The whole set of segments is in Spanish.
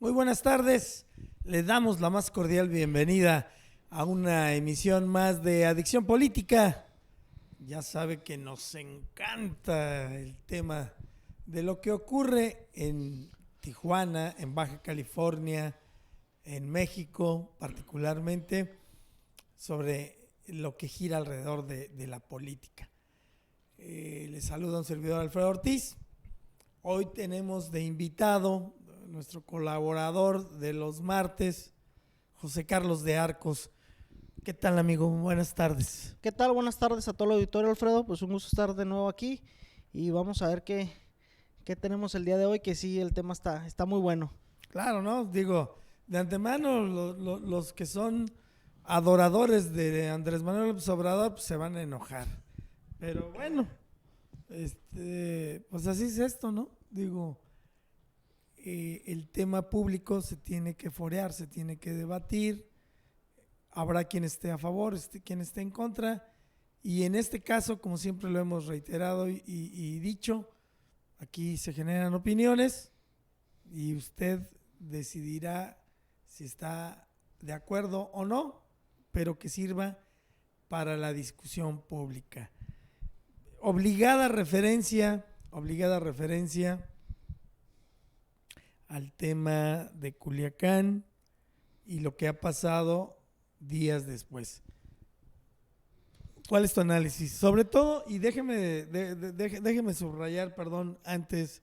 Muy buenas tardes, le damos la más cordial bienvenida a una emisión más de Adicción Política. Ya sabe que nos encanta el tema de lo que ocurre en Tijuana, en Baja California, en México particularmente, sobre lo que gira alrededor de la política. Les saluda un servidor Alfredo Ortiz. Hoy tenemos de invitado nuestro colaborador de los martes, José Carlos de Arcos. ¿Qué tal, amigo? Buenas tardes. ¿Qué tal? Buenas tardes a todo el auditorio, Alfredo. Pues un gusto estar de nuevo aquí y vamos a ver qué tenemos el día de hoy, que sí, el tema está muy bueno. Claro, ¿no? Digo, de antemano los que son adoradores de Andrés Manuel López Obrador pues, se van a enojar. Pero bueno, pues así es esto, ¿no? Digo, el tema público se tiene que forear, se tiene que debatir. Habrá quien esté a favor, quien esté en contra. Y en este caso, como siempre lo hemos reiterado y dicho, aquí se generan opiniones y usted decidirá si está de acuerdo o no, pero que sirva para la discusión pública. Obligada referencia al tema de Culiacán y lo que ha pasado días después. ¿Cuál es tu análisis? Sobre todo, y déjeme subrayar, antes,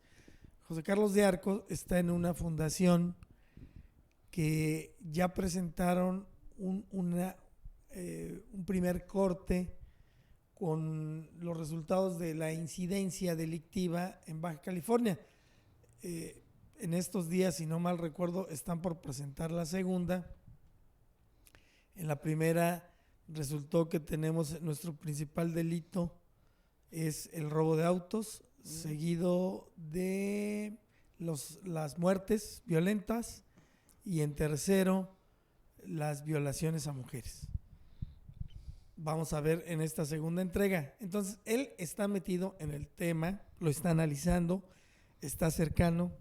José Carlos de Arcos está en una fundación que ya presentaron un primer corte con los resultados de la incidencia delictiva en Baja California. En estos días, si no mal recuerdo, están por presentar la segunda. En la primera resultó que tenemos nuestro principal delito es el robo de autos, seguido de las muertes violentas y en tercero las violaciones a mujeres. Vamos a ver en esta segunda entrega. Entonces, él está metido en el tema, lo está analizando, está cercano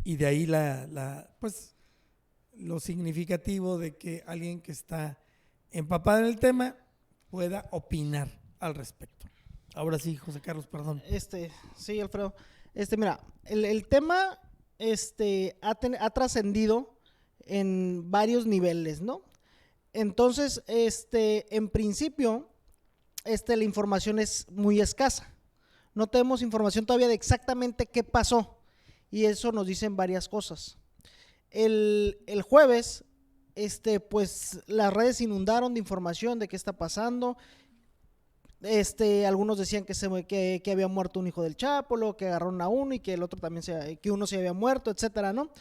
y de ahí lo significativo de que alguien que está empapado en el tema pueda opinar al respecto. Ahora sí, José Carlos, perdón. Sí, Alfredo. Mira, el tema ha trascendido en varios niveles, ¿no? Entonces, en principio, la información es muy escasa. No tenemos información todavía de exactamente qué pasó y eso nos dicen varias cosas. El jueves, pues las redes inundaron de información de qué está pasando. Algunos decían que había muerto un hijo del Chapo, luego que agarraron a uno y que el otro también que uno se había muerto, etcétera, ¿no?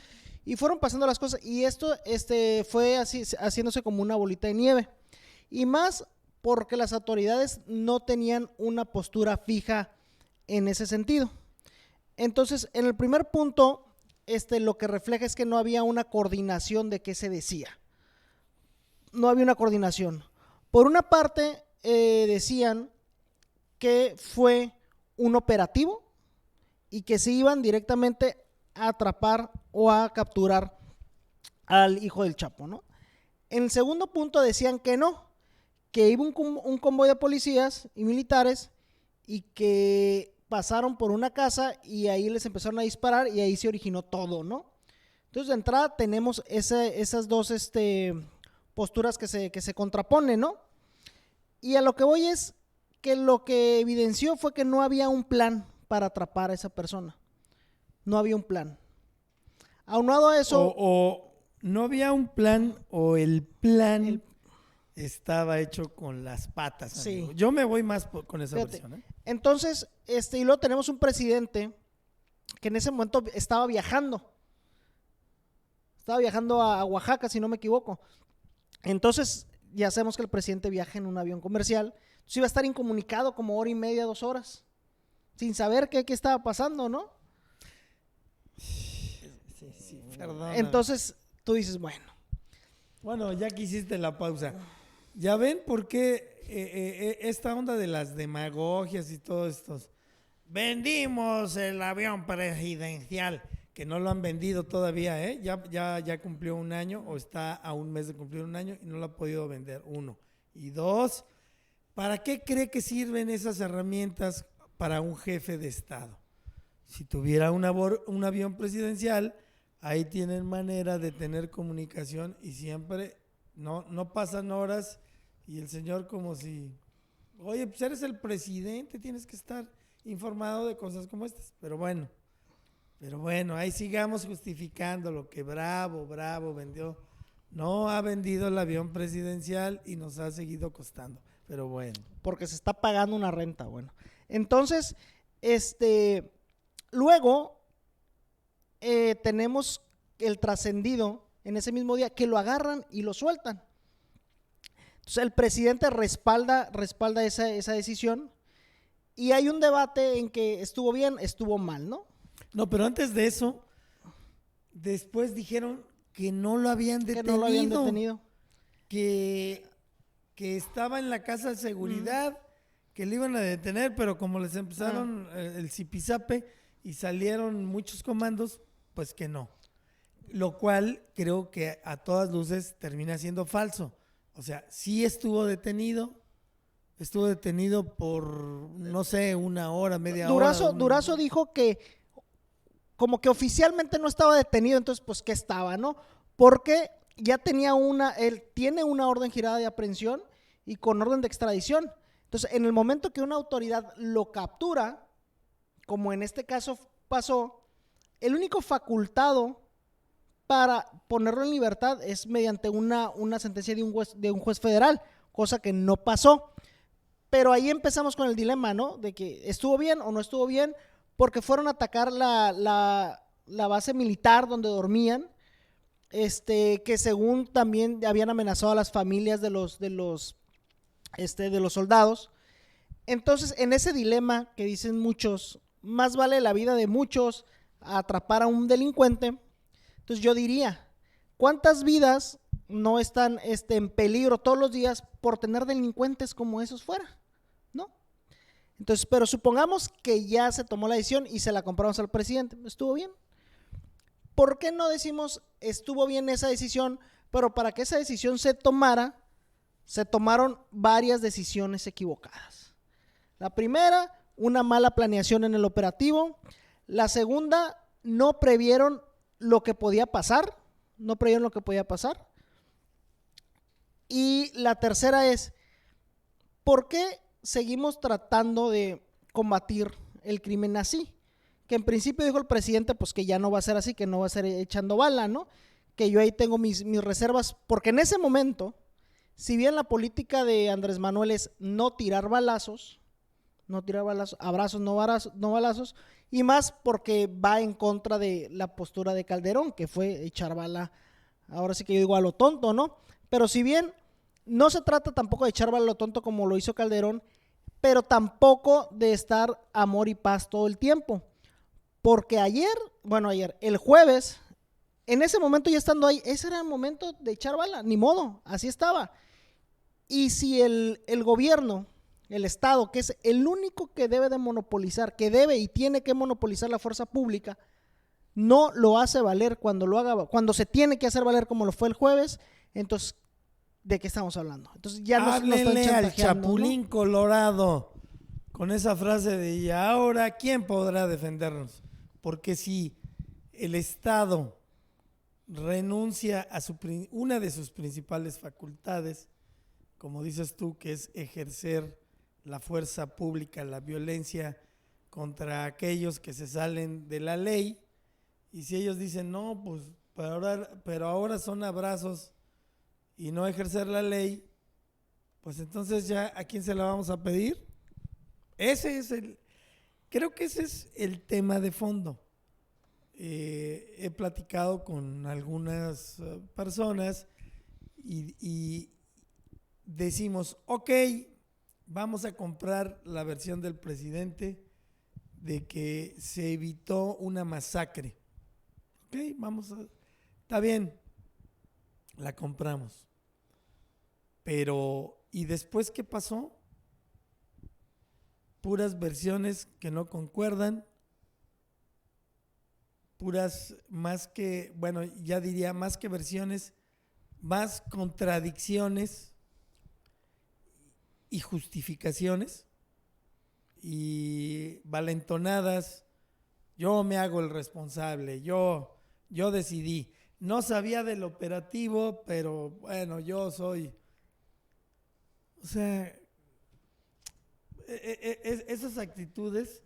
Y fueron pasando las cosas y esto fue así, haciéndose como una bolita de nieve. Y más porque las autoridades no tenían una postura fija en ese sentido. Entonces, en el primer punto, lo que refleja es que no había una coordinación de qué se decía. No había una coordinación. Por una parte, decían que fue un operativo y que se iban directamente a atrapar o a capturar al hijo del Chapo, ¿no? En el segundo punto decían que no, que iba un convoy de policías y militares y que pasaron por una casa y ahí les empezaron a disparar y ahí se originó todo, ¿no? Entonces, de entrada tenemos esas dos posturas que se contraponen, ¿no? Y a lo que voy es que lo que evidenció fue que no había un plan para atrapar a esa persona. No había un plan. Aunado a eso... O no había un plan o el plan estaba hecho con las patas. Sí. Amigo. Yo me voy más con esa versión. Entonces, y luego tenemos un presidente que en ese momento estaba viajando a Oaxaca, si no me equivoco. Entonces, ya sabemos que el presidente viaja en un avión comercial. Entonces iba a estar incomunicado como 1 y media, 2 horas, sin saber qué estaba pasando, ¿no? Sí, perdón. Entonces, tú dices, Bueno, ya que hiciste la pausa, ¿ya ven por qué esta onda de las demagogias y todo esto? Vendimos el avión presidencial. que no lo han vendido todavía, ¿eh? Ya cumplió un año o está a un mes de cumplir un año y no lo ha podido vender, uno. Y dos, ¿para qué cree que sirven esas herramientas para un jefe de Estado? Si tuviera un avión presidencial, ahí tienen manera de tener comunicación y siempre no pasan horas y el señor como si, oye, pues eres el presidente, tienes que estar informado de cosas como estas. Pero bueno, ahí sigamos justificando lo que Bravo vendió. No ha vendido el avión presidencial y nos ha seguido costando. Pero bueno. Porque se está pagando una renta, bueno. Entonces, luego tenemos el trascendido en ese mismo día que lo agarran y lo sueltan. Entonces el presidente respalda esa decisión y hay un debate en que estuvo bien, estuvo mal, ¿no? No, pero antes de eso, después dijeron que no lo habían detenido. Que no lo habían detenido. Que estaba en la casa de seguridad, que le iban a detener, pero como les empezaron el zipizape y salieron muchos comandos, pues que no. Lo cual creo que a todas luces termina siendo falso. O sea, sí estuvo detenido por, no sé, una hora, media hora. Durazo dijo que como que oficialmente no estaba detenido, entonces pues ¿qué estaba, no? Porque ya él tiene una orden girada de aprehensión y con orden de extradición. Entonces, en el momento que una autoridad lo captura, como en este caso pasó, el único facultado para ponerlo en libertad es mediante una sentencia de un juez federal, cosa que no pasó. Pero ahí empezamos con el dilema, ¿no? De que estuvo bien o no estuvo bien, porque fueron a atacar la base militar donde dormían, que según también habían amenazado a las familias de los soldados. Entonces, en ese dilema que dicen muchos, más vale la vida de muchos a atrapar a un delincuente. Entonces yo diría, ¿cuántas vidas no están en peligro todos los días por tener delincuentes como esos fuera? ¿No? Entonces, pero supongamos que ya se tomó la decisión y se la compramos al presidente, ¿estuvo bien? ¿Por qué no decimos estuvo bien esa decisión? Pero para que esa decisión se tomara, se tomaron varias decisiones equivocadas. La primera, una mala planeación en el operativo. La segunda, no previeron lo que podía pasar. Y la tercera es, ¿por qué seguimos tratando de combatir el crimen así? Que en principio dijo el presidente, pues que ya no va a ser así, que no va a ser echando bala, ¿no? Que yo ahí tengo mis reservas, porque en ese momento, si bien la política de Andrés Manuel es no tirar balazos, abrazos, no balazos, y más porque va en contra de la postura de Calderón, que fue echar bala, ahora sí que yo digo a lo tonto, ¿no? Pero si bien no se trata tampoco de echar bala a lo tonto como lo hizo Calderón, pero tampoco de estar amor y paz todo el tiempo. Porque el jueves, en ese momento ya estando ahí, ese era el momento de echar bala, ni modo, así estaba. Y si el gobierno, el Estado, que es el único que debe de monopolizar, que debe y tiene que monopolizar la fuerza pública, no lo hace valer cuando se tiene que hacer valer como lo fue el jueves, entonces, ¿de qué estamos hablando? Entonces ya nos están chantajeando, al Chapulín, ¿no? Colorado, con esa frase de ¿y ahora quién podrá defendernos? Porque si el Estado renuncia a una de sus principales facultades, como dices tú, que es ejercer la fuerza pública, la violencia contra aquellos que se salen de la ley, y si ellos dicen, no, pues pero ahora son abrazos y no ejercer la ley, pues entonces ya ¿a quién se la vamos a pedir? Creo que ese es el tema de fondo. He platicado con algunas personas y decimos, ok, vamos a comprar la versión del presidente de que se evitó una masacre. Ok, está bien, la compramos. Pero, ¿y después qué pasó? Puras versiones que no concuerdan. puras, más que, bueno, ya diría más que versiones, más contradicciones y justificaciones y valentonadas. Yo me hago el responsable, yo decidí. No sabía del operativo, pero bueno, yo soy. O sea, esas actitudes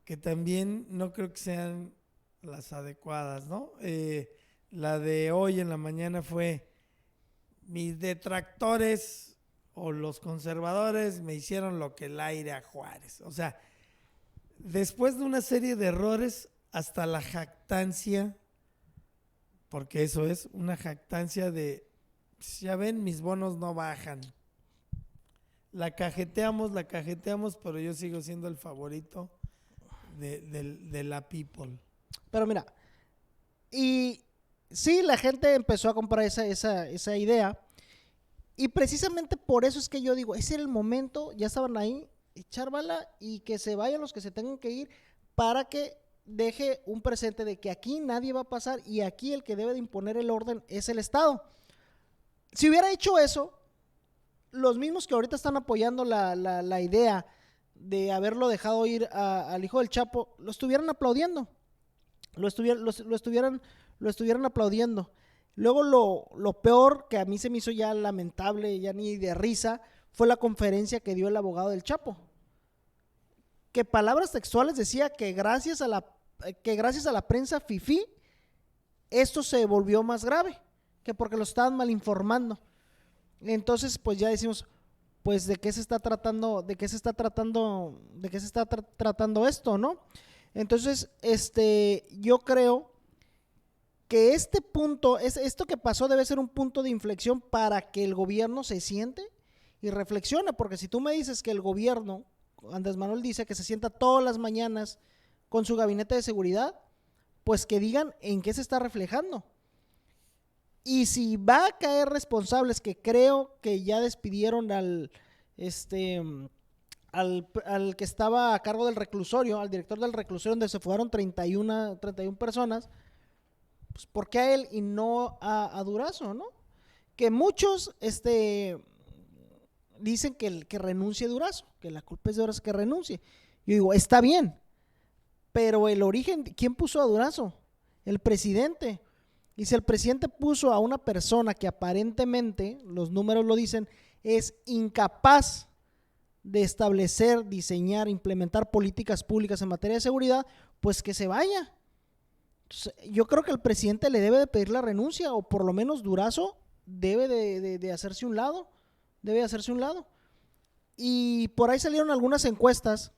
que también no creo que sean las adecuadas, ¿no? La de hoy en la mañana fue: mis detractores o los conservadores me hicieron lo que el aire a Juárez. O sea, después de una serie de errores, hasta la jactancia, porque eso es una jactancia de, ya ven, mis bonos no bajan. La cajeteamos, pero yo sigo siendo el favorito de la people. Pero mira, y sí, la gente empezó a comprar esa idea, y precisamente por eso es que yo digo, ese era el momento, ya estaban ahí, echar bala y que se vayan los que se tengan que ir, para que deje un presente de que aquí nadie va a pasar y aquí el que debe de imponer el orden es el Estado. Si hubiera hecho eso, los mismos que ahorita están apoyando la idea de haberlo dejado ir al hijo del Chapo, lo estuvieran aplaudiendo, lo estuvieran aplaudiendo. Luego lo peor, que a mí se me hizo ya lamentable, ya ni de risa, fue la conferencia que dio el abogado del Chapo, que palabras textuales decía que gracias a la prensa fifí esto se volvió más grave, que porque lo estaban malinformando. Entonces, pues ya decimos, pues de qué se está tratando esto, ¿no? Entonces, yo creo que este punto, esto que pasó debe ser un punto de inflexión para que el gobierno se siente y reflexione, porque si tú me dices que el gobierno, Andrés Manuel dice que se sienta todas las mañanas con su gabinete de seguridad, pues que digan en qué se está reflejando. Y si va a caer responsables, que creo que ya despidieron al que estaba a cargo del reclusorio, al director del reclusorio, donde se fueron 31 personas, pues ¿por qué a él y no a Durazo, no? Que muchos dicen que renuncie Durazo, que la culpa es de Durazo, que renuncie. Yo digo, está bien, pero el origen, ¿quién puso a Durazo? El presidente. Y si el presidente puso a una persona que aparentemente, los números lo dicen, es incapaz de establecer, diseñar, implementar políticas públicas en materia de seguridad, pues que se vaya. Entonces, yo creo que el presidente le debe de pedir la renuncia, o por lo menos Durazo debe de hacerse un lado, Y por ahí salieron algunas encuestas,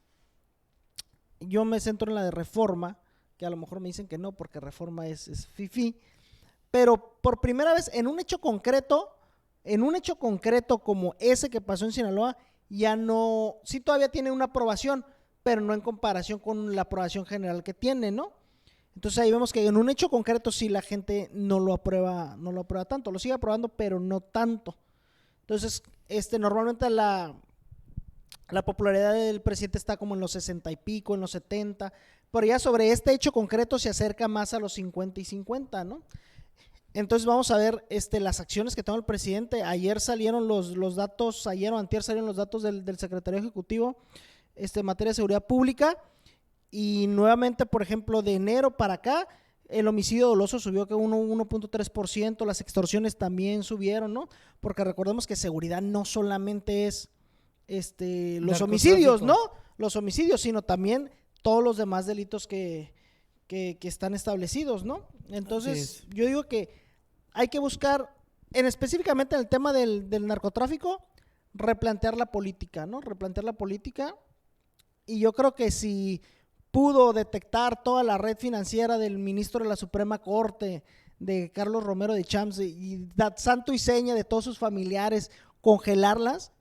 yo me centro en la de Reforma, que a lo mejor me dicen que no, porque Reforma es fifí, pero por primera vez en un hecho concreto como ese que pasó en Sinaloa, ya no, sí todavía tiene una aprobación, pero no en comparación con la aprobación general que tiene, ¿no? Entonces ahí vemos que en un hecho concreto sí la gente no lo aprueba tanto, lo sigue aprobando, pero no tanto. Entonces, normalmente la popularidad del presidente está como en los 60 y pico, en los 70, pero ya sobre este hecho concreto se acerca más a los 50 y 50, ¿no? Entonces vamos a ver las acciones que toma el presidente. Ayer salieron los datos, ayer o antier salieron los datos del secretario ejecutivo en materia de seguridad pública, y nuevamente, por ejemplo, de enero para acá, el homicidio doloso subió que 1.3%, las extorsiones también subieron, ¿no? Porque recordemos que seguridad no solamente es los homicidios, ¿no? Los homicidios, sino también todos los demás delitos que están establecidos, ¿no? Entonces, yo digo que hay que buscar, específicamente en el tema del narcotráfico, replantear la política, ¿no? Y yo creo que si pudo detectar toda la red financiera del ministro de la Suprema Corte, de Carlos Romero de Champs, y santo y seña de todos sus familiares, congelarlas,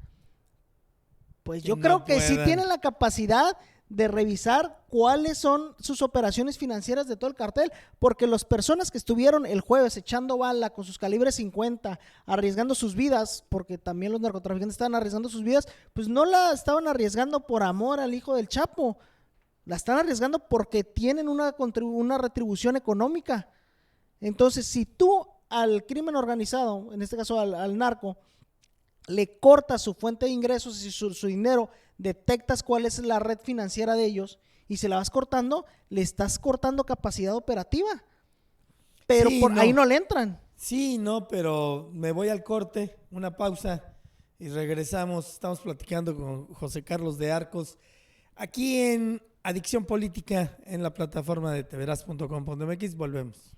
pues yo creo que sí tienen la capacidad de revisar cuáles son sus operaciones financieras de todo el cartel, porque las personas que estuvieron el jueves echando bala con sus calibres 50, arriesgando sus vidas, porque también los narcotraficantes estaban arriesgando sus vidas, pues no la estaban arriesgando por amor al hijo del Chapo, La están arriesgando porque tienen una retribución económica. Entonces, si tú al crimen organizado, en este caso al narco, le cortas su fuente de ingresos y su dinero, detectas cuál es la red financiera de ellos y se la vas cortando, le estás cortando capacidad operativa. Pero Sí, por no. ahí no le entran. Sí, no, pero me voy al corte, una pausa y regresamos. Estamos platicando con José Carlos de Arcos aquí en Adicción Política en la plataforma de tveras.com.mx. Volvemos.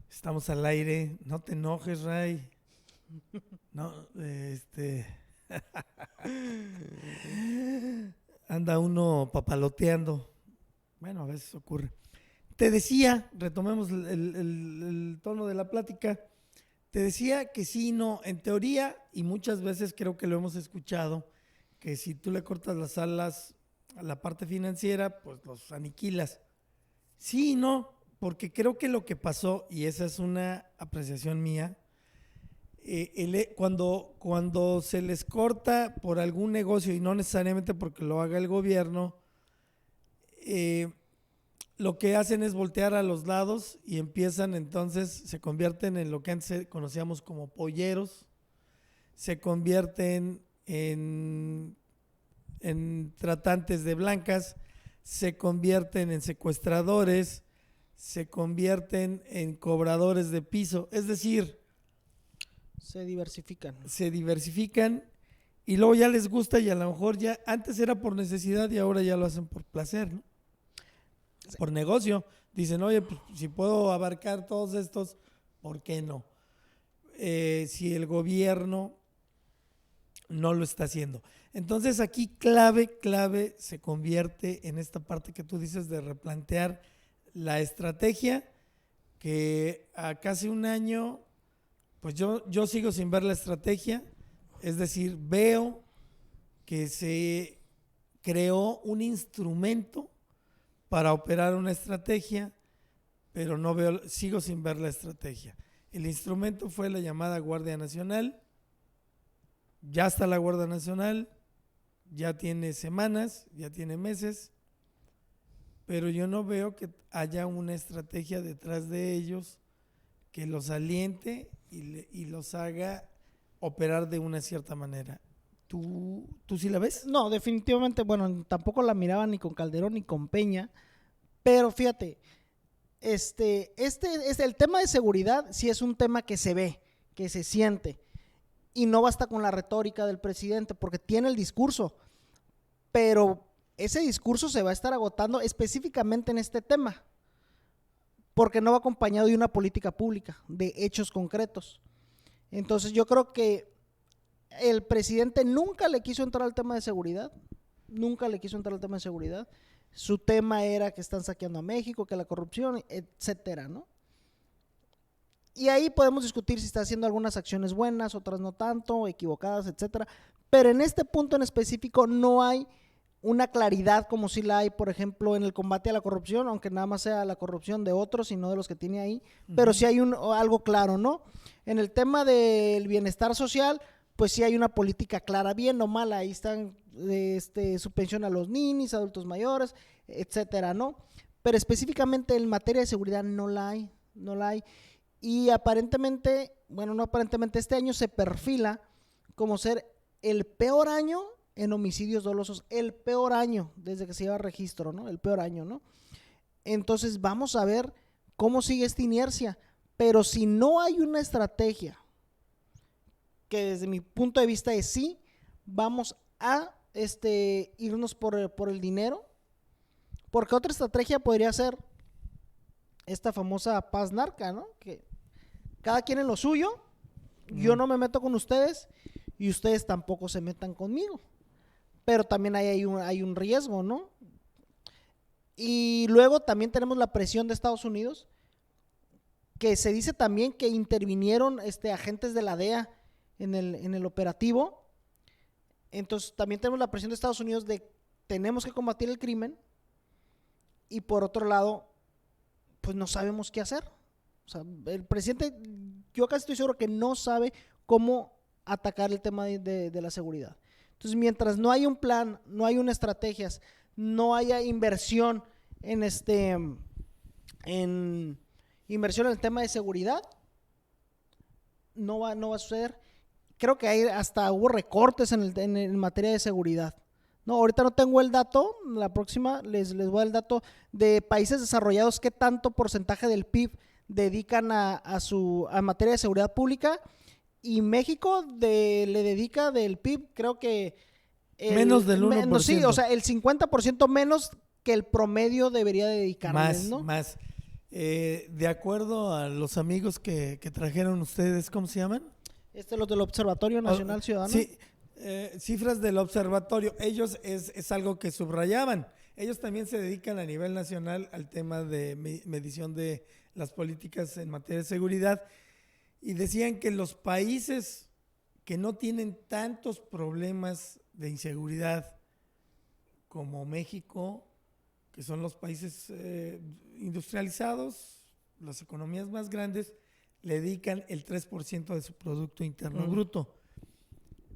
Estamos al aire. No te enojes, Ray. No, anda uno papaloteando. Bueno, a veces ocurre. Te decía, retomemos el tono de la plática. Te decía que sí, no, en teoría, y muchas veces creo que lo hemos escuchado, que si tú le cortas las alas a la parte financiera, pues los aniquilas. Sí y no, porque creo que lo que pasó, y esa es una apreciación mía, cuando se les corta por algún negocio, y no necesariamente porque lo haga el gobierno, lo que hacen es voltear a los lados y empiezan entonces, se convierten en lo que antes conocíamos como polleros, se convierten en tratantes de blancas, se convierten en secuestradores, se convierten en cobradores de piso, es decir, Se diversifican. se diversifican y luego ya les gusta y a lo mejor ya antes era por necesidad y ahora ya lo hacen por placer, ¿no? Por negocio. Dicen, oye, pues, si puedo abarcar todos estos, ¿por qué no? Si el gobierno no lo está haciendo. Entonces aquí clave se convierte en esta parte que tú dices de replantear la estrategia, que a casi un año, pues yo sigo sin ver la estrategia, es decir, veo que se creó un instrumento para operar una estrategia, pero no veo, sigo sin ver la estrategia. El instrumento fue la llamada Guardia Nacional, ya está la Guardia Nacional, ya tiene semanas, ya tiene meses, pero yo no veo que haya una estrategia detrás de ellos que los aliente y los haga operar de una cierta manera. ¿Tú sí la ves? No, definitivamente, bueno, tampoco la miraba ni con Calderón ni con Peña, pero fíjate, el tema de seguridad sí es un tema que se ve, que se siente, y no basta con la retórica del presidente, porque tiene el discurso, pero ese discurso se va a estar agotando específicamente en este tema, porque no va acompañado de una política pública, de hechos concretos. Entonces yo creo que el presidente nunca le quiso entrar al tema de seguridad, Su tema era que están saqueando a México, que la corrupción, etcétera, ¿no? Y ahí podemos discutir si está haciendo algunas acciones buenas, otras no tanto, equivocadas, etcétera. Pero en este punto en específico no hay una claridad como si la hay, por ejemplo, en el combate a la corrupción, aunque nada más sea la corrupción de otros y no de los que tiene ahí, pero sí hay algo claro, ¿no? En el tema del bienestar social, pues sí hay una política clara, bien o mala, ahí están su pensión a los ninis, adultos mayores, etcétera, ¿no? Pero específicamente en materia de seguridad no la hay, no la hay. Y aparentemente, bueno, no aparentemente, este año se perfila como ser el peor año en homicidios dolosos, el peor año desde que se lleva registro, ¿no? El peor año, ¿no? Entonces vamos a ver cómo sigue esta inercia, pero si no hay una estrategia, que desde mi punto de vista es sí, vamos a irnos por el dinero, porque otra estrategia podría ser esta famosa paz narca, ¿no? Que cada quien en lo suyo, yo no me meto con ustedes y ustedes tampoco se metan conmigo, pero también hay un riesgo, ¿no? Y luego también tenemos la presión de Estados Unidos, que se dice también que intervinieron agentes de la DEA en el operativo. Entonces también tenemos la presión de Estados Unidos de tenemos que combatir el crimen, y por otro lado, pues no sabemos qué hacer. O sea, el presidente, yo casi estoy seguro que no sabe cómo atacar el tema de la seguridad. Entonces, mientras no haya un plan, no hay una estrategias, no haya inversión en inversión en el tema de seguridad, no va a suceder. Creo que hasta hubo recortes en materia de seguridad. No, ahorita no tengo el dato, la próxima les voy a dar el dato de países desarrollados, qué tanto porcentaje del PIB dedican a materia de seguridad pública, y México le dedica del PIB, creo que menos del 1%. Sí, o sea, el 50% menos que el promedio debería dedicarles, ¿no? Más. De acuerdo a los amigos que trajeron ustedes, ¿cómo se llaman? Los del Observatorio Nacional Ciudadano. Sí, cifras del observatorio. Ellos es algo que subrayaban. Ellos también se dedican a nivel nacional al tema de medición de las políticas en materia de seguridad, y decían que los países que no tienen tantos problemas de inseguridad como México, que son los países industrializados, las economías más grandes, le dedican el 3% de su Producto Interno Bruto.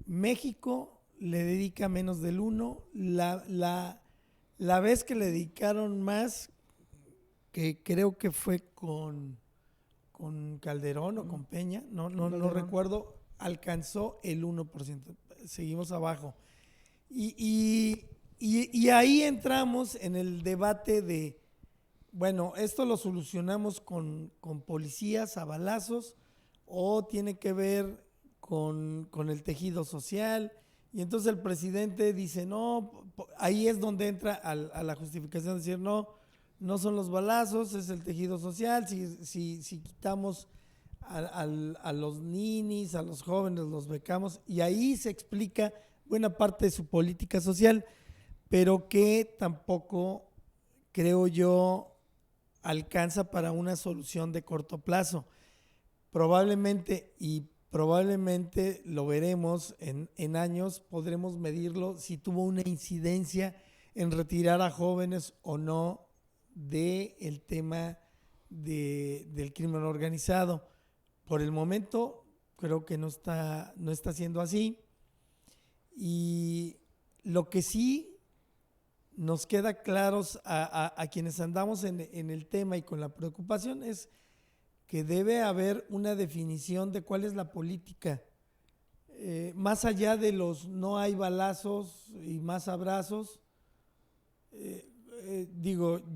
México le dedica menos del 1%. La vez que le dedicaron más, que creo que fue con Calderón o con Peña, no recuerdo, alcanzó el 1%. Seguimos abajo. Y ahí entramos en el debate de, bueno, ¿esto lo solucionamos con policías a balazos o tiene que ver con el tejido social? Y entonces el presidente dice, no, ahí es donde entra a la justificación de decir, no son los balazos, es el tejido social. Si quitamos a los ninis, a los jóvenes, los becamos, y ahí se explica buena parte de su política social, pero que tampoco, creo yo, alcanza para una solución de corto plazo. Probablemente lo veremos en años, podremos medirlo si tuvo una incidencia en retirar a jóvenes o no del tema del crimen organizado. Por el momento creo que no está siendo así, y lo que sí nos queda claros a quienes andamos en el tema y con la preocupación es que debe haber una definición de cuál es la política, más allá de los no hay balazos y más abrazos.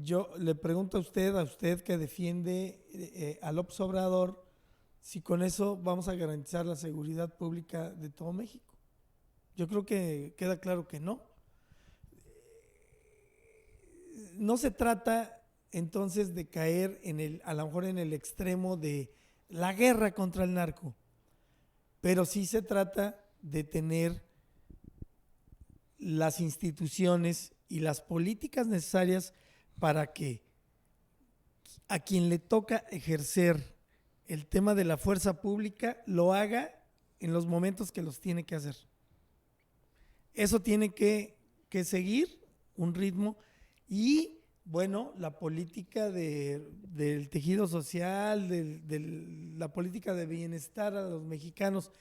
Yo le pregunto a usted que defiende al López Obrador, si con eso vamos a garantizar la seguridad pública de todo México. Yo creo que queda claro que no. No se trata entonces de caer a lo mejor en el extremo de la guerra contra el narco, pero sí se trata de tener las instituciones y las políticas necesarias para que a quien le toca ejercer el tema de la fuerza pública lo haga en los momentos que los tiene que hacer. Eso tiene que seguir un ritmo, y bueno, la política del tejido social, de la política de bienestar a los mexicanos,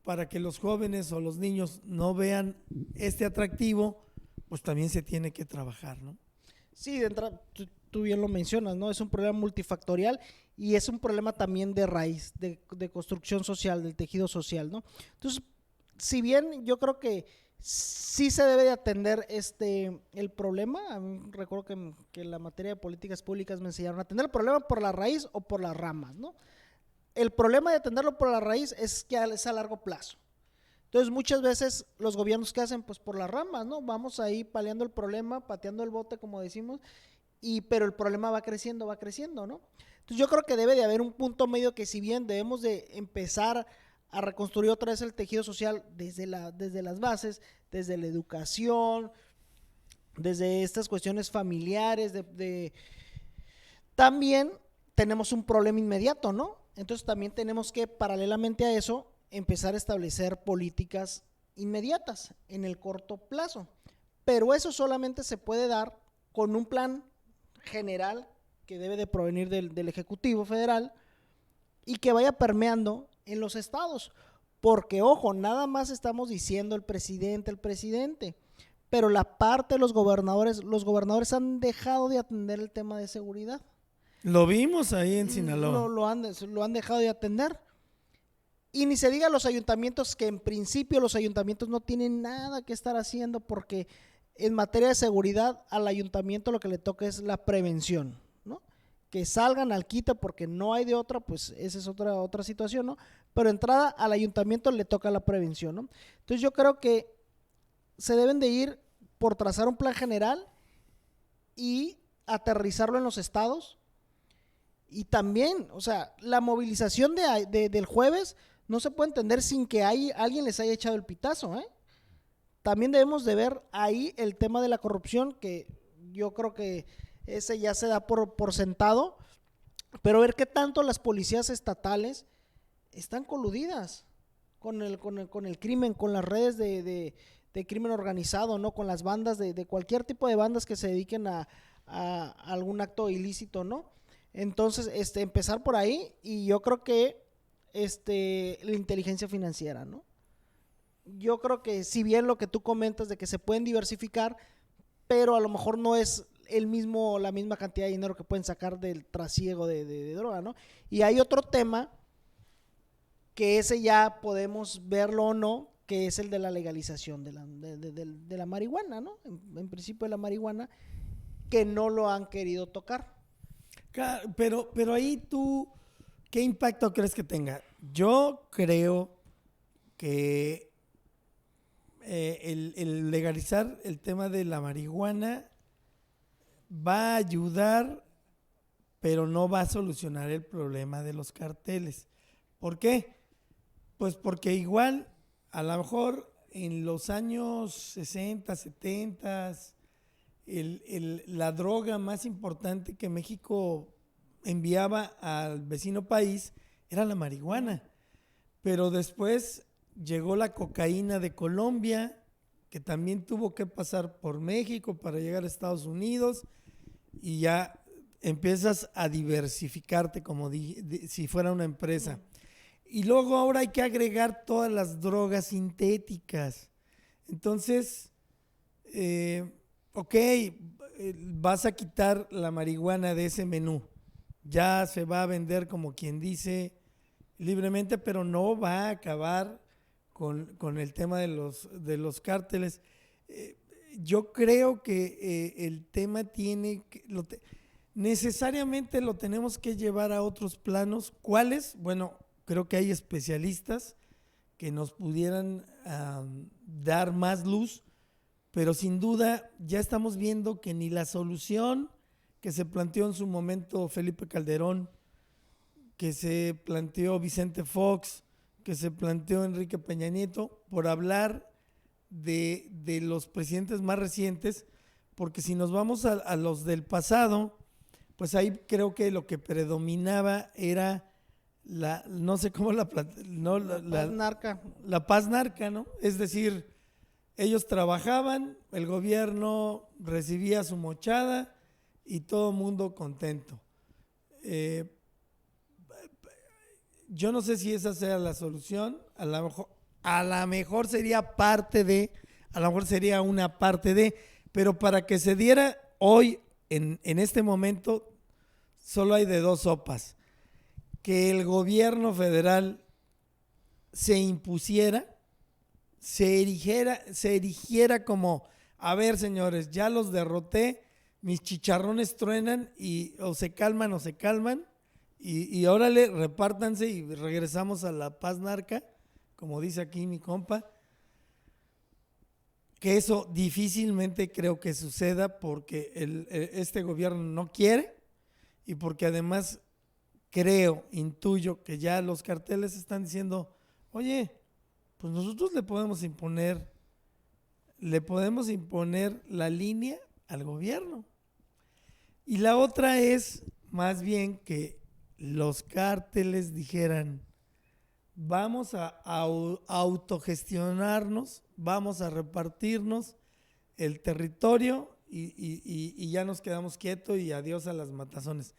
para que los jóvenes o los niños no vean este atractivo, pues también se tiene que trabajar, ¿no? Sí, de entrada, tú bien lo mencionas, ¿no? Es un problema multifactorial y es un problema también de raíz, de construcción social, del tejido social, ¿no? Entonces, si bien yo creo que sí se debe de atender el problema, a mí recuerdo que en la materia de políticas públicas me enseñaron a atender el problema por la raíz o por las ramas, ¿no? El problema de atenderlo por la raíz es que es a largo plazo. Entonces, muchas veces los gobiernos, ¿qué hacen? Pues por las ramas, ¿no? Vamos ahí paliando el problema, pateando el bote, como decimos, pero el problema va creciendo, ¿no? Entonces, yo creo que debe de haber un punto medio que, si bien debemos de empezar a reconstruir otra vez el tejido social desde las bases, desde la educación, desde estas cuestiones familiares, también tenemos un problema inmediato, ¿no? Entonces también tenemos que, paralelamente a eso, empezar a establecer políticas inmediatas en el corto plazo. Pero eso solamente se puede dar con un plan general que debe de provenir del Ejecutivo Federal y que vaya permeando en los estados. Porque, ojo, nada más estamos diciendo el presidente, pero la parte de los gobernadores han dejado de atender el tema de seguridad. Lo vimos ahí en Sinaloa. Lo han dejado de atender. Y ni se diga los ayuntamientos, que en principio los ayuntamientos no tienen nada que estar haciendo, porque en materia de seguridad al ayuntamiento lo que le toca es la prevención, ¿no? Que salgan al quite porque no hay de otra, pues esa es otra situación, ¿no? Pero entrada al ayuntamiento le toca la prevención, ¿no? Entonces yo creo que se deben de ir por trazar un plan general y aterrizarlo en los estados. Y también, o sea, la movilización del jueves no se puede entender sin que alguien les haya echado el pitazo, ¿eh? También debemos de ver ahí el tema de la corrupción, que yo creo que ese ya se da por sentado, pero ver qué tanto las policías estatales están coludidas con el crimen, con las redes de crimen organizado, ¿no? Con las bandas de cualquier tipo de bandas que se dediquen a algún acto ilícito, ¿no? Entonces, empezar por ahí, y yo creo que la inteligencia financiera, ¿no? Yo creo que, si bien lo que tú comentas de que se pueden diversificar, pero a lo mejor no es la misma cantidad de dinero que pueden sacar del trasiego de droga, ¿no? Y hay otro tema que ese ya podemos verlo o no, que es el de la legalización de la marihuana, ¿no? En principio de la marihuana, que no lo han querido tocar. Pero ahí tú, ¿qué impacto crees que tenga? Yo creo que el legalizar el tema de la marihuana va a ayudar, pero no va a solucionar el problema de los carteles. ¿Por qué? Pues porque igual, a lo mejor en los años 60, 70, la droga más importante que México enviaba al vecino país era la marihuana. Pero después llegó la cocaína de Colombia, que también tuvo que pasar por México para llegar a Estados Unidos, y ya empiezas a diversificarte como si fuera una empresa. Y luego ahora hay que agregar todas las drogas sintéticas. Entonces, vas a quitar la marihuana de ese menú. Ya se va a vender, como quien dice, libremente, pero no va a acabar con el tema de los cárteles. Yo creo que el tema necesariamente lo tenemos que llevar a otros planos. ¿Cuáles? Bueno, creo que hay especialistas que nos pudieran dar más luz, pero sin duda ya estamos viendo que ni la solución que se planteó en su momento Felipe Calderón, que se planteó Vicente Fox, que se planteó Enrique Peña Nieto, por hablar de los presidentes más recientes, porque si nos vamos a los del pasado, pues ahí creo que lo que predominaba era no sé cómo la paz narca. La paz narca, ¿no? Es decir, ellos trabajaban, el gobierno recibía su mochada y todo el mundo contento. Yo no sé si esa sea la solución. A lo mejor sería a lo mejor sería una parte de, pero para que se diera hoy en este momento solo hay de dos sopas. Que el gobierno federal se impusiera, se erigiera como, a ver, señores, ya los derroté, mis chicharrones truenan y o se calman y órale, repártanse y regresamos a la paz narca, como dice aquí mi compa. Que eso difícilmente creo que suceda porque este gobierno no quiere y porque además intuyo que ya los carteles están diciendo, oye, pues nosotros le podemos imponer la línea al gobierno. Y la otra es más bien que los cárteles dijeran, vamos a autogestionarnos, vamos a repartirnos el territorio y ya nos quedamos quietos y adiós a las matazones.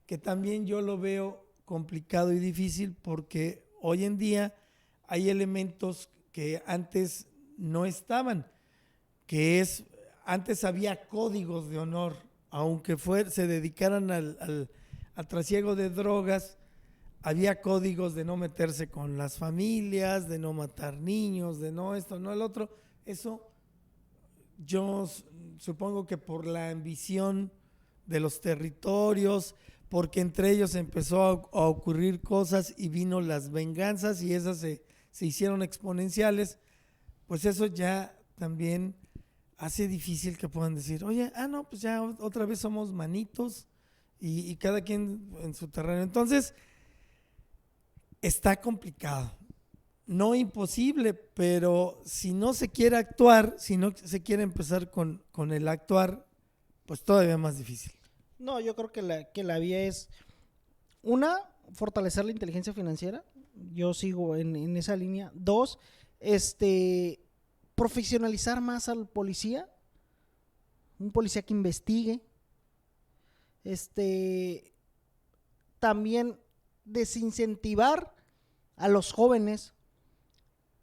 Que también yo lo veo complicado y difícil porque hoy en día hay elementos que antes no estaban, antes había códigos de honor, aunque se dedicaran al trasiego de drogas, había códigos de no meterse con las familias, de no matar niños, de no esto, no el otro. Eso yo supongo que por la ambición de los territorios, porque entre ellos empezó a ocurrir cosas y vino las venganzas y esas se hicieron exponenciales, pues eso ya también hace difícil que puedan decir, oye, no, pues ya otra vez somos manitos y cada quien en su terreno. Entonces, está complicado. No imposible, pero si no se quiere actuar, si no se quiere empezar con el actuar, pues todavía más difícil. No, yo creo que la vía es, fortalecer la inteligencia financiera. Yo sigo en esa línea. 2, profesionalizar más al policía. Un policía que investigue. También desincentivar a los jóvenes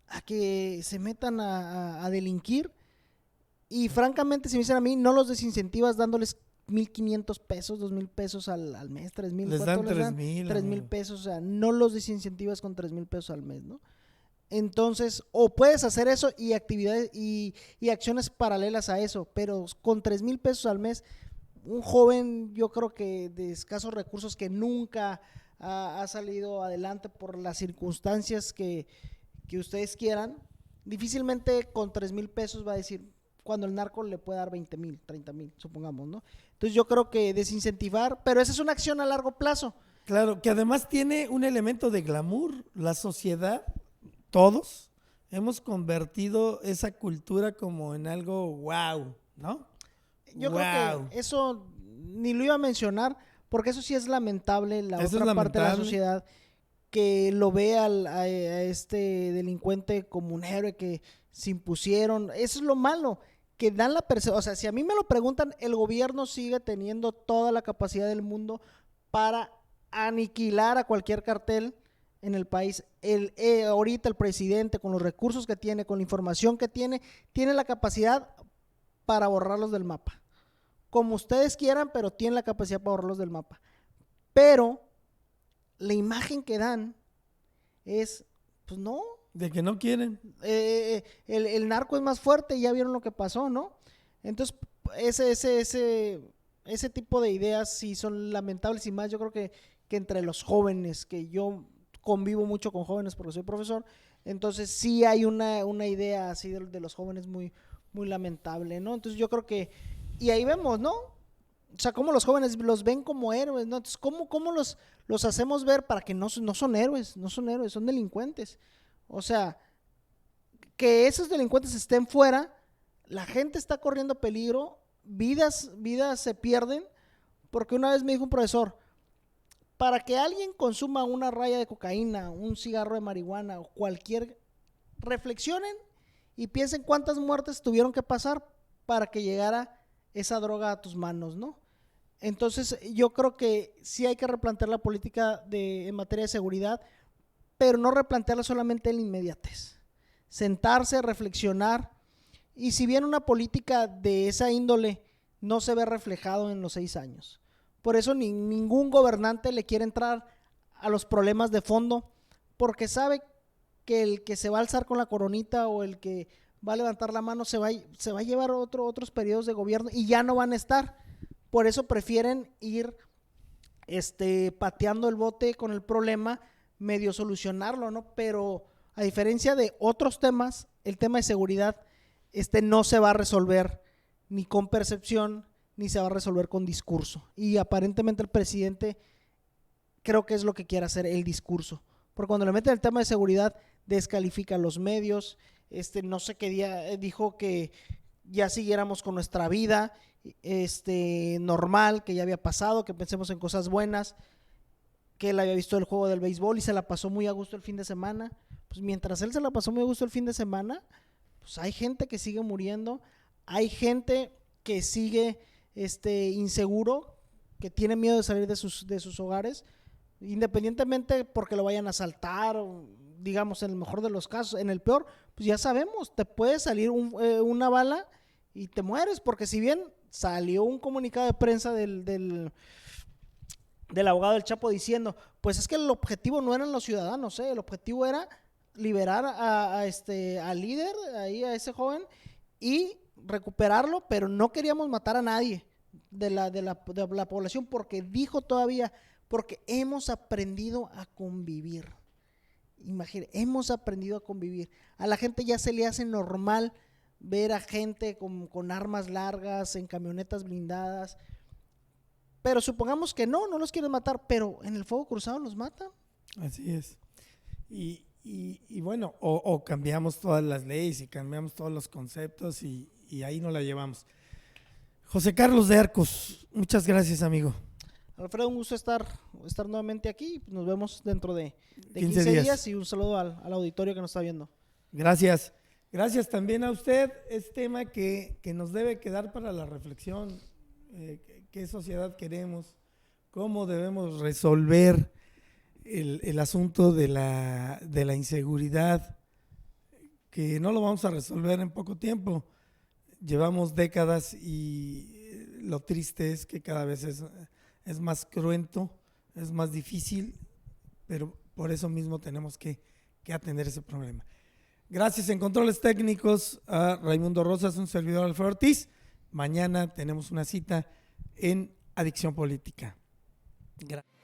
a que se metan a delinquir. Y francamente, si me dicen a mí, no los desincentivas dándoles 1,500 pesos, 2,000 pesos al mes, 3,000. Les dan 3,000. 3,000 pesos, o sea, no los desincentivas con 3,000 pesos al mes, ¿no? Entonces, o puedes hacer eso y actividades y acciones paralelas a eso, pero con 3,000 pesos al mes, un joven, yo creo que de escasos recursos que nunca ha salido adelante por las circunstancias que ustedes quieran, difícilmente con 3,000 pesos va a decir, cuando el narco le puede dar 20,000, 30,000, supongamos, ¿no? Entonces yo creo que desincentivar, pero esa es una acción a largo plazo. Claro, que además tiene un elemento de glamour. La sociedad, todos, hemos convertido esa cultura como en algo wow, ¿no? Yo creo que eso ni lo iba a mencionar, porque eso sí es lamentable, la Eso otra es parte de la lamentable. sociedad que lo ve a este delincuente como un héroe que se impusieron. Eso es lo malo, que dan la percepción. O sea, si a mí me lo preguntan, el gobierno sigue teniendo toda la capacidad del mundo para aniquilar a cualquier cartel en el país. Ahorita el presidente, con los recursos que tiene, con la información que tiene la capacidad para borrarlos del mapa. Como ustedes quieran, pero tiene la capacidad para borrarlos del mapa. Pero la imagen que dan es, pues no. De que no quieren. El narco es más fuerte, ya vieron lo que pasó, ¿no? Entonces, ese tipo de ideas sí son lamentables, y más yo creo que entre los jóvenes, que yo convivo mucho con jóvenes porque soy profesor, entonces sí hay una idea así de los jóvenes muy, muy lamentable, ¿no? Entonces yo creo que, y ahí vemos, ¿no? O sea, cómo los jóvenes los ven como héroes, ¿no? Entonces, ¿cómo los hacemos ver para que no son héroes, son delincuentes? O sea, que esos delincuentes estén fuera, la gente está corriendo peligro, vidas se pierden, porque una vez me dijo un profesor, para que alguien consuma una raya de cocaína, un cigarro de marihuana o cualquier, reflexionen y piensen cuántas muertes tuvieron que pasar para que llegara esa droga a tus manos, ¿no? Entonces yo creo que sí hay que replantear la política en materia de seguridad, pero no replantearla solamente en la inmediatez. Sentarse, reflexionar, y si bien una política de esa índole no se ve reflejado en los 6 años. Por eso ningún gobernante le quiere entrar a los problemas de fondo, porque sabe que el que se va a alzar con la coronita o el que va a levantar la mano se va a llevar otros periodos de gobierno y ya no van a estar. Por eso prefieren ir pateando el bote con el problema, medio solucionarlo, ¿no? Pero a diferencia de otros temas, el tema de seguridad no se va a resolver ni con percepción, ni se va a resolver con discurso. Y aparentemente el presidente creo que es lo que quiere hacer, el discurso. Porque cuando le meten el tema de seguridad, descalifica a los medios, no sé qué día dijo que ya siguiéramos con nuestra vida normal, que ya había pasado, que pensemos en cosas buenas, que él había visto el juego del béisbol y se la pasó muy a gusto el fin de semana. Pues mientras él se la pasó muy a gusto el fin de semana, pues hay gente que sigue muriendo, hay gente que sigue inseguro, que tiene miedo de salir de sus hogares, independientemente porque lo vayan a asaltar, o, digamos en el mejor de los casos. En el peor, pues ya sabemos, te puede salir una bala y te mueres, porque si bien salió un comunicado de prensa del abogado del Chapo diciendo, pues es que el objetivo no eran los ciudadanos, el objetivo era liberar al líder, ahí a ese joven, y recuperarlo, pero no queríamos matar a nadie de la población, porque dijo todavía, porque hemos aprendido a convivir. Imagínate, hemos aprendido a convivir. A la gente ya se le hace normal ver a gente con armas largas, en camionetas blindadas, pero supongamos que no los quieren matar, pero en el fuego cruzado los matan. Así es. Y bueno, o cambiamos todas las leyes y cambiamos todos los conceptos y ahí no la llevamos. José Carlos de Arcos, muchas gracias, amigo. Alfredo, un gusto estar nuevamente aquí. Nos vemos dentro de 15 días y un saludo al auditorio que nos está viendo. Gracias. Gracias también a usted. Es tema que nos debe quedar para la reflexión. ¿Qué sociedad queremos? ¿Cómo debemos resolver el asunto de la inseguridad? Que no lo vamos a resolver en poco tiempo. Llevamos décadas y lo triste es que cada vez es más cruento, es más difícil, pero por eso mismo tenemos que atender ese problema. Gracias en controles técnicos a Raimundo Rosas, un servidor Alfredo Ortiz. Mañana tenemos una cita en Adicción Política. Gracias.